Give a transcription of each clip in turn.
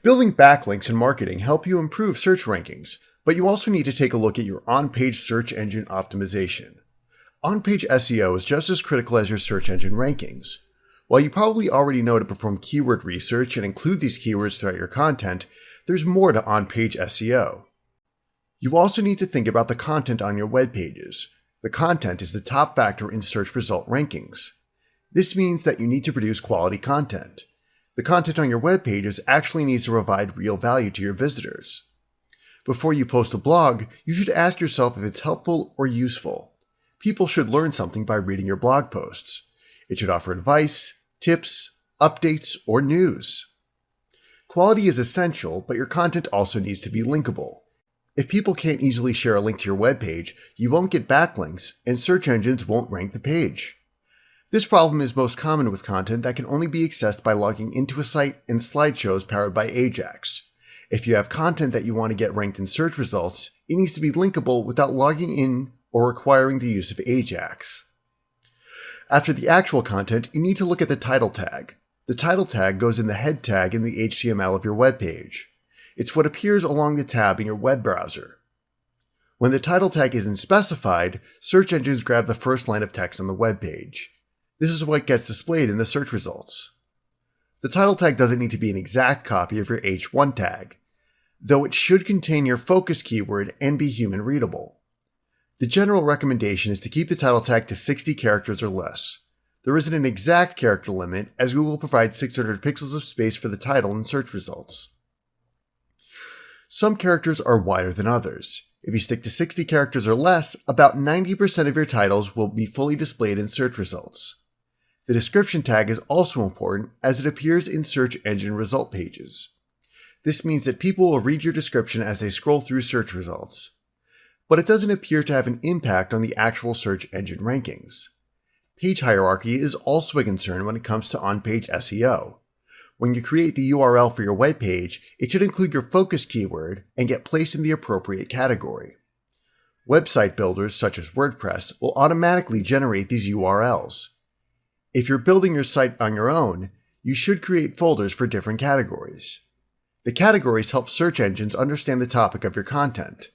Building backlinks and marketing help you improve search rankings, but you also need to take a look at your on-page search engine optimization. On-page SEO is just as critical as your search engine rankings. While you probably already know to perform keyword research and include these keywords throughout your content, there's more to on-page SEO. You also need to think about the content on your web pages. The content is the top factor in search result rankings. This means that you need to produce quality content. The content on your web pages actually needs to provide real value to your visitors. Before you post a blog, you should ask yourself if it's helpful or useful. People should learn something by reading your blog posts. It should offer advice, tips, updates, or news. Quality is essential, but your content also needs to be linkable. If people can't easily share a link to your web page, you won't get backlinks, and search engines won't rank the page. This problem is most common with content that can only be accessed by logging into a site and slideshows powered by Ajax. If you have content that you want to get ranked in search results, it needs to be linkable without logging in or requiring the use of Ajax. After the actual content, you need to look at the title tag. The title tag goes in the head tag in the HTML of your web page. It's what appears along the tab in your web browser. When the title tag isn't specified, search engines grab the first line of text on the web page. This is what gets displayed in the search results. The title tag doesn't need to be an exact copy of your H1 tag, though it should contain your focus keyword and be human readable. The general recommendation is to keep the title tag to 60 characters or less. There isn't an exact character limit, as Google provides 600 pixels of space for the title in search results. Some characters are wider than others. If you stick to 60 characters or less, about 90% of your titles will be fully displayed in search results. The description tag is also important as it appears in search engine result pages. This means that people will read your description as they scroll through search results. But it doesn't appear to have an impact on the actual search engine rankings. Page hierarchy is also a concern when it comes to on-page SEO. When you create the URL for your web page, it should include your focus keyword and get placed in the appropriate category. Website builders such as WordPress will automatically generate these URLs. If you're building your site on your own, you should create folders for different categories. The categories help search engines understand the topic of your content.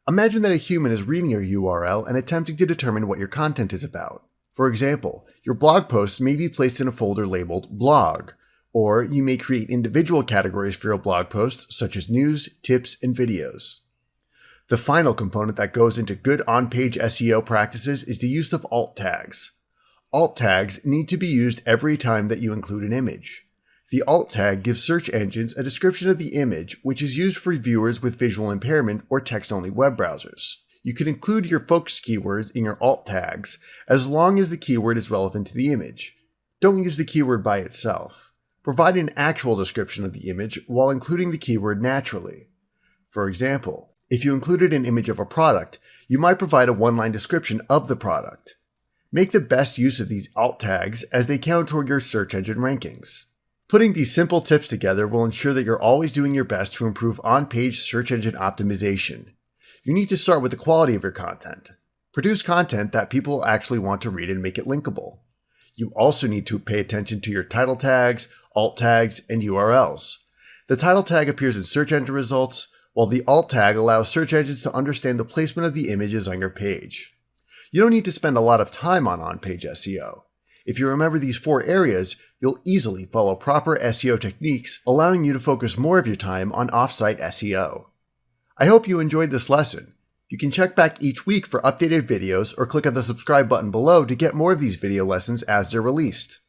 Imagine that a human is reading your URL and attempting to determine what your content is about. For example, your blog posts may be placed in a folder labeled Blog, or you may create individual categories for your blog posts such as news, tips, and videos. The final component that goes into good on-page SEO practices is the use of alt tags. Alt tags need to be used every time that you include an image. The alt tag gives search engines a description of the image, which is used for viewers with visual impairment or text-only web browsers. You can include your focus keywords in your alt tags as long as the keyword is relevant to the image. Don't use the keyword by itself. Provide an actual description of the image while including the keyword naturally. For example, if you included an image of a product, you might provide a one-line description of the product. Make the best use of these alt tags as they count toward your search engine rankings. Putting these simple tips together will ensure that you're always doing your best to improve on-page search engine optimization. You need to start with the quality of your content. Produce content that people actually want to read and make it linkable. You also need to pay attention to your title tags, alt tags, and URLs. The title tag appears in search engine results, while the alt tag allows search engines to understand the placement of the images on your page. You don't need to spend a lot of time on on-page SEO. If you remember these 4 areas, you'll easily follow proper SEO techniques, allowing you to focus more of your time on off-site SEO. I hope you enjoyed this lesson. You can check back each week for updated videos or click on the subscribe button below to get more of these video lessons as they're released.